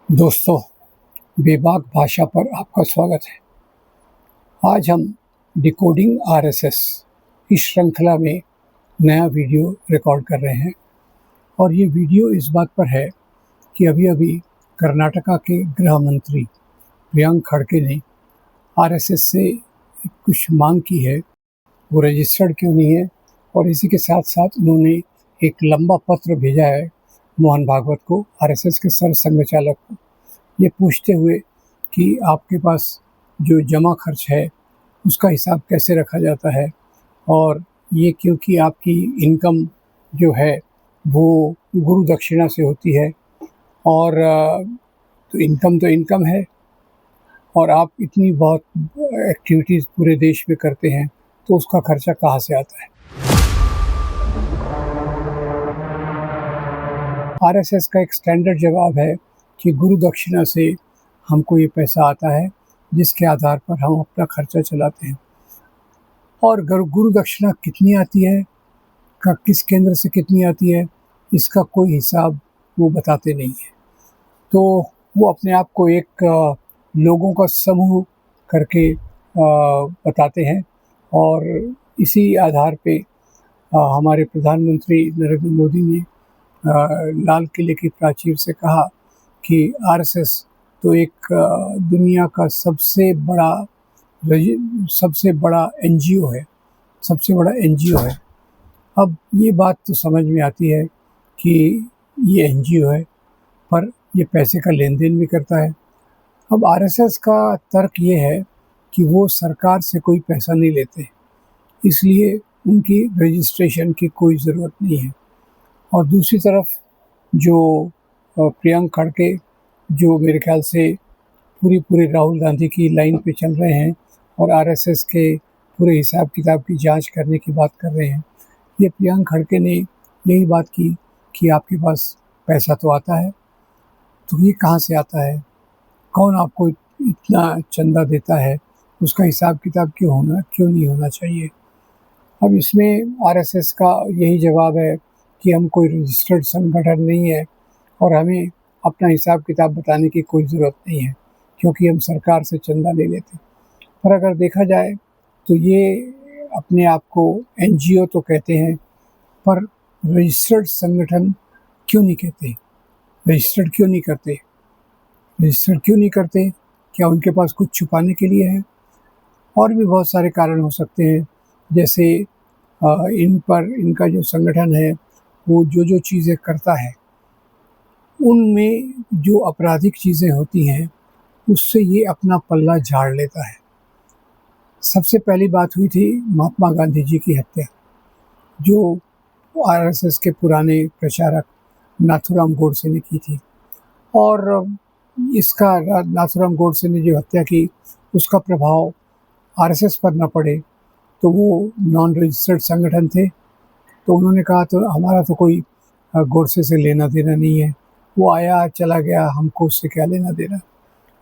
दोस्तों, बेबाक भाषा पर आपका स्वागत है। आज हम डिकोडिंग आरएसएस इस श्रृंखला में नया वीडियो रिकॉर्ड कर रहे हैं और ये वीडियो इस बात पर है कि अभी-अभी कर्नाटका के गृह मंत्री प्रियंक खड़गे ने आरएसएस से कुछ मांग की है, वो रजिस्टर्ड क्यों नहीं है, और इसी के साथ-साथ उन्होंने एक लंबा पत्र भेजा है मोहन भागवत को, आरएसएस के सरसंघचालक को, ये पूछते हुए कि आपके पास जो जमा खर्च है उसका हिसाब कैसे रखा जाता है, और ये क्योंकि आपकी इनकम जो है वो गुरु दक्षिणा से होती है, और तो इनकम है, और आप इतनी बहुत एक्टिविटीज़ पूरे देश में करते हैं तो उसका खर्चा कहाँ से आता है। आरएसएस का एक स्टैंडर्ड जवाब है कि गुरु दक्षिणा से हमको ये पैसा आता है जिसके आधार पर हम अपना खर्चा चलाते हैं, और गुरु दक्षिणा कितनी आती है, किस केंद्र से कितनी आती है, इसका कोई हिसाब वो बताते नहीं है। तो वो अपने आप को एक लोगों का समूह करके बताते हैं, और इसी आधार पे हमारे प्रधानमंत्री नरेंद्र मोदी ने लाल किले की प्राचीर से कहा कि आरएसएस तो एक दुनिया का सबसे बड़ा एनजीओ है। अब ये बात तो समझ में आती है कि ये एनजीओ है, पर ये पैसे का लेन देन भी करता है। अब आरएसएस का तर्क ये है कि वो सरकार से कोई पैसा नहीं लेते, इसलिए उनकी रजिस्ट्रेशन की कोई ज़रूरत नहीं है। और दूसरी तरफ जो प्रियंक खड़गे, जो मेरे ख्याल से पूरे राहुल गांधी की लाइन पे चल रहे हैं और आरएसएस के पूरे हिसाब किताब की जांच करने की बात कर रहे हैं, ये प्रियंक खड़गे ने यही बात की कि आपके पास पैसा तो आता है, तो ये कहाँ से आता है, कौन आपको इतना चंदा देता है, उसका हिसाब किताब क्यों नहीं होना चाहिए। अब इसमें आरएसएस का यही जवाब है कि हम कोई रजिस्टर्ड संगठन नहीं है और हमें अपना हिसाब किताब बताने की कोई ज़रूरत नहीं है, क्योंकि हम सरकार से चंदा ले लेते। पर अगर देखा जाए तो ये अपने आप को एनजीओ तो कहते हैं, पर रजिस्टर्ड संगठन क्यों नहीं कहते, रजिस्टर्ड क्यों नहीं करते? क्या उनके पास कुछ छुपाने के लिए है? और भी बहुत सारे कारण हो सकते हैं, जैसे इनका जो संगठन है वो जो चीज़ें करता है उनमें जो आपराधिक चीज़ें होती हैं उससे ये अपना पल्ला झाड़ लेता है। सबसे पहली बात हुई थी महात्मा गांधी जी की हत्या, जो आरएसएस के पुराने प्रचारक नाथूराम गोडसे ने की थी, और इसका नाथूराम गोडसे ने जो हत्या की उसका प्रभाव आरएसएस पर न पड़े, तो वो नॉन रजिस्टर्ड संगठन थे, तो उन्होंने कहा तो हमारा तो कोई गोडसे से लेना देना नहीं है, वो आया चला गया, हमको उससे क्या लेना देना।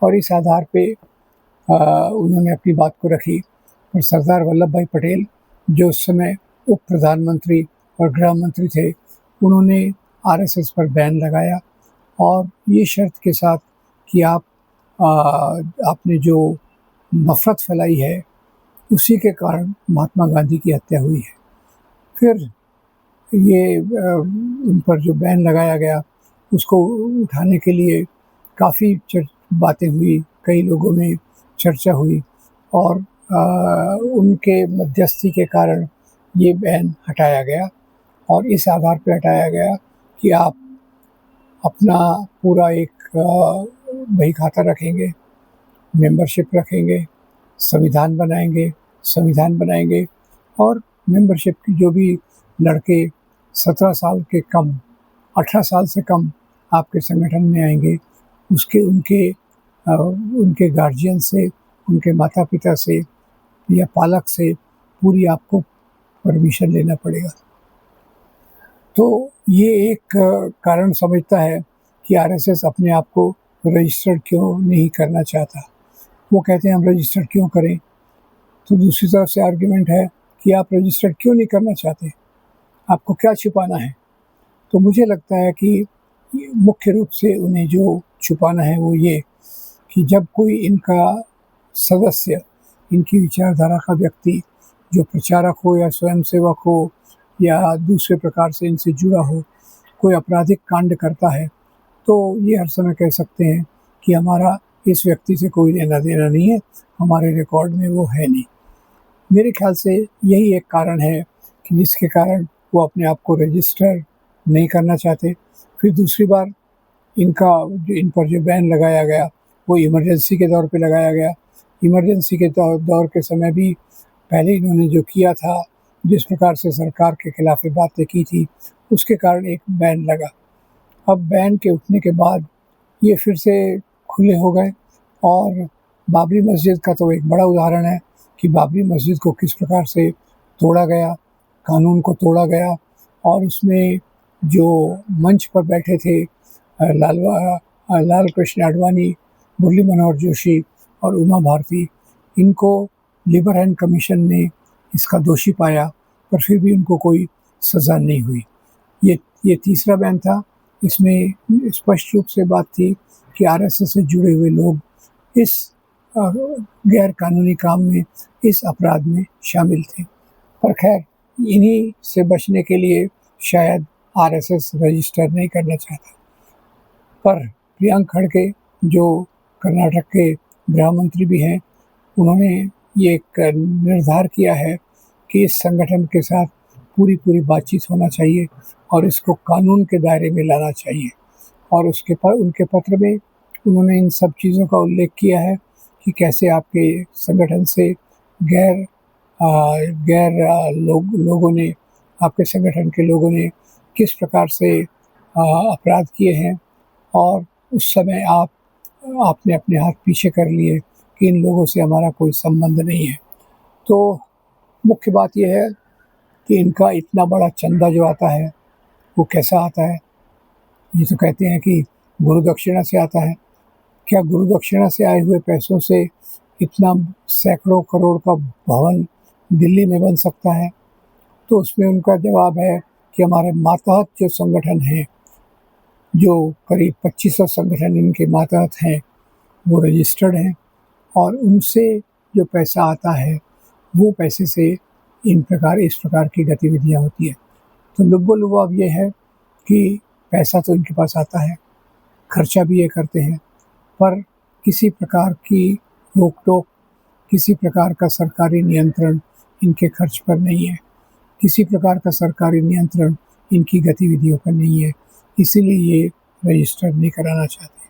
और इस आधार पे उन्होंने अपनी बात को रखी। और सरदार वल्लभ भाई पटेल, जो उस समय उप प्रधानमंत्री और गृह मंत्री थे, उन्होंने आरएसएस पर बैन लगाया, और ये शर्त के साथ कि आपने जो नफरत फैलाई है उसी के कारण महात्मा गांधी की हत्या हुई है। फिर ये उन पर जो बैन लगाया गया उसको उठाने के लिए काफ़ी बातें हुई, कई लोगों में चर्चा हुई, और उनके मध्यस्थी के कारण ये बैन हटाया गया, और इस आधार पर हटाया गया कि आप अपना पूरा एक बही खाता रखेंगे, मेंबरशिप रखेंगे, संविधान बनाएंगे, और मेंबरशिप की जो भी लड़के 17 साल के कम 18 साल से कम आपके संगठन में आएंगे, उनके गार्जियन से, उनके माता पिता से या पालक से पूरी आपको परमिशन लेना पड़ेगा। तो ये एक कारण समझता है कि आरएसएस अपने आप को रजिस्टर्ड क्यों नहीं करना चाहता। वो कहते हैं हम रजिस्टर्ड क्यों करें, तो दूसरी तरफ से आर्ग्यूमेंट है कि आप रजिस्टर्ड क्यों नहीं करना चाहते, आपको क्या छुपाना है। तो मुझे लगता है कि मुख्य रूप से उन्हें जो छुपाना है वो ये कि जब कोई इनका सदस्य, इनकी विचारधारा का व्यक्ति जो प्रचारक हो या स्वयंसेवक हो या दूसरे प्रकार से इनसे जुड़ा हो, कोई आपराधिक कांड करता है, तो ये हर समय कह सकते हैं कि हमारा इस व्यक्ति से कोई लेना-देना नहीं है, हमारे रिकॉर्ड में वो है नहीं। मेरे ख्याल से यही एक कारण है कि जिसके कारण वो अपने आप को रजिस्टर नहीं करना चाहते। फिर दूसरी बार इन पर जो बैन लगाया गया, वो इमरजेंसी के दौर पे लगाया गया। इमरजेंसी के दौर के समय भी पहले इन्होंने जो किया था, जिस प्रकार से सरकार के खिलाफ बातें की थी, उसके कारण एक बैन लगा। अब बैन के उठने के बाद ये फिर से खुले हो गए और बाबरी मस्जिद का तो एक बड़ा उदाहरण है कि बाबरी मस्जिद को किस प्रकार से तोड़ा गया, कानून को तोड़ा गया और उसमें जो मंच पर बैठे थे लाल कृष्ण आडवाणी, मुरली मनोहर जोशी और उमा भारती, इनको लिबरल कमीशन ने इसका दोषी पाया, पर फिर भी उनको कोई सज़ा नहीं हुई। ये तीसरा बैन था। इसमें स्पष्ट रूप से बात थी कि आरएसएस से जुड़े हुए लोग इस गैर कानूनी काम में, इस अपराध में शामिल थे। पर खैर, इन्हीं से बचने के लिए शायद आरएसएस रजिस्टर नहीं करना चाहता। पर प्रियंक खड़गे जो कर्नाटक के गृह मंत्री भी हैं, उन्होंने ये एक निर्धार किया है कि इस संगठन के साथ पूरी बातचीत होना चाहिए और इसको कानून के दायरे में लाना चाहिए। और उनके पत्र में उन्होंने इन सब चीज़ों का उल्लेख किया है कि कैसे आपके संगठन से लोगों ने, आपके संगठन के लोगों ने किस प्रकार से अपराध किए हैं और उस समय आपने अपने हाथ पीछे कर लिए कि इन लोगों से हमारा कोई संबंध नहीं है। तो मुख्य बात यह है कि इनका इतना बड़ा चंदा जो आता है वो कैसा आता है। ये तो कहते हैं कि गुरु दक्षिणा से आता है। क्या गुरु दक्षिणा से आए हुए पैसों से इतना सैकड़ों करोड़ का भवन दिल्ली में बन सकता है? तो उसमें उनका जवाब है कि हमारे मातहत जो संगठन हैं, जो करीब 2500 संगठन इनके मातहत हैं, वो रजिस्टर्ड हैं और उनसे जो पैसा आता है वो पैसे से इस प्रकार की गतिविधियाँ होती है। तो लुब्बो अब ये है कि पैसा तो इनके पास आता है, खर्चा भी ये करते हैं, पर किसी प्रकार की रोक-टोक, किसी प्रकार का सरकारी नियंत्रण इनके खर्च पर नहीं है, किसी प्रकार का सरकारी नियंत्रण इनकी गतिविधियों पर नहीं है, इसीलिए ये रजिस्टर नहीं कराना चाहते।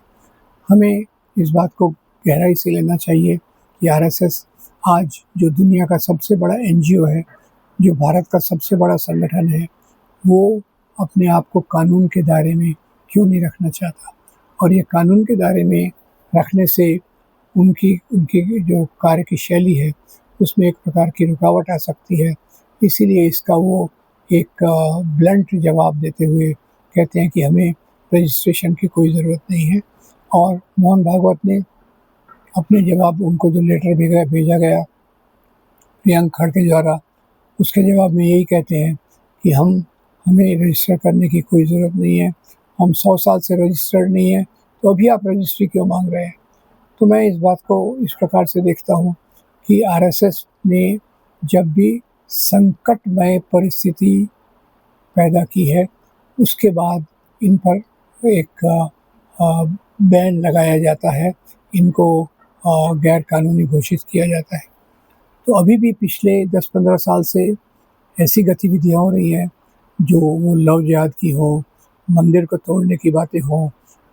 हमें इस बात को गहराई से लेना चाहिए कि आरएसएस आज जो दुनिया का सबसे बड़ा एनजीओ है, जो भारत का सबसे बड़ा संगठन है, वो अपने आप को कानून के दायरे में क्यों नहीं रखना चाहता। और ये कानून के दायरे में रखने से उनकी जो कार्य की शैली है उसमें एक प्रकार की रुकावट आ सकती है। इसीलिए इसका वो एक ब्लंट जवाब देते हुए कहते हैं कि हमें रजिस्ट्रेशन की कोई ज़रूरत नहीं है। और मोहन भागवत ने अपने जवाब, उनको जो लेटर भेजा गया प्रियंक खड़गे द्वारा, उसके जवाब में यही कहते हैं कि हमें रजिस्टर करने की कोई ज़रूरत नहीं है, हम 100 साल से रजिस्टर्ड नहीं है, तो अभी आप रजिस्ट्री क्यों मांग रहे हैं। तो मैं इस बात को इस प्रकार से देखता हूँ कि आरएसएस ने जब भी संकटमय परिस्थिति पैदा की है, उसके बाद इन पर एक बैन लगाया जाता है, इनको गैर कानूनी घोषित किया जाता है। तो अभी भी पिछले 10-15 साल से ऐसी गतिविधियाँ हो रही हैं जो वो लव जिहाद की हो, मंदिर को तोड़ने की बातें हों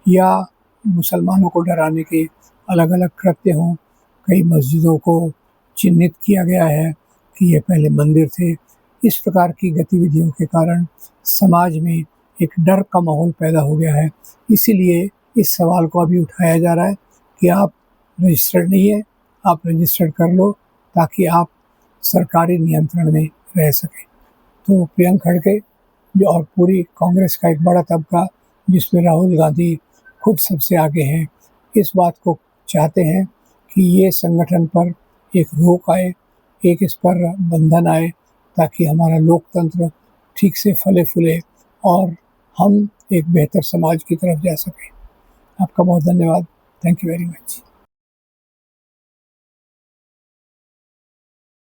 या मुसलमानों को डराने के अलग-अलग कृत्य हों। कई मस्जिदों को चिन्हित किया गया है कि ये पहले मंदिर थे। इस प्रकार की गतिविधियों के कारण समाज में एक डर का माहौल पैदा हो गया है। इसीलिए इस सवाल को अभी उठाया जा रहा है कि आप रजिस्टर्ड नहीं है, आप रजिस्टर्ड कर लो ताकि आप सरकारी नियंत्रण में रह सकें। तो प्रियंक खड़गे जो और पूरी कांग्रेस का एक बड़ा तबका, जिसमें राहुल गांधी खुद सबसे आगे हैं, इस बात को चाहते हैं कि ये संगठन पर एक रोक आए, एक इस पर बंधन आए, ताकि हमारा लोकतंत्र ठीक से फले फूले और हम एक बेहतर समाज की तरफ जा सकें। आपका बहुत धन्यवाद। Thank you very much.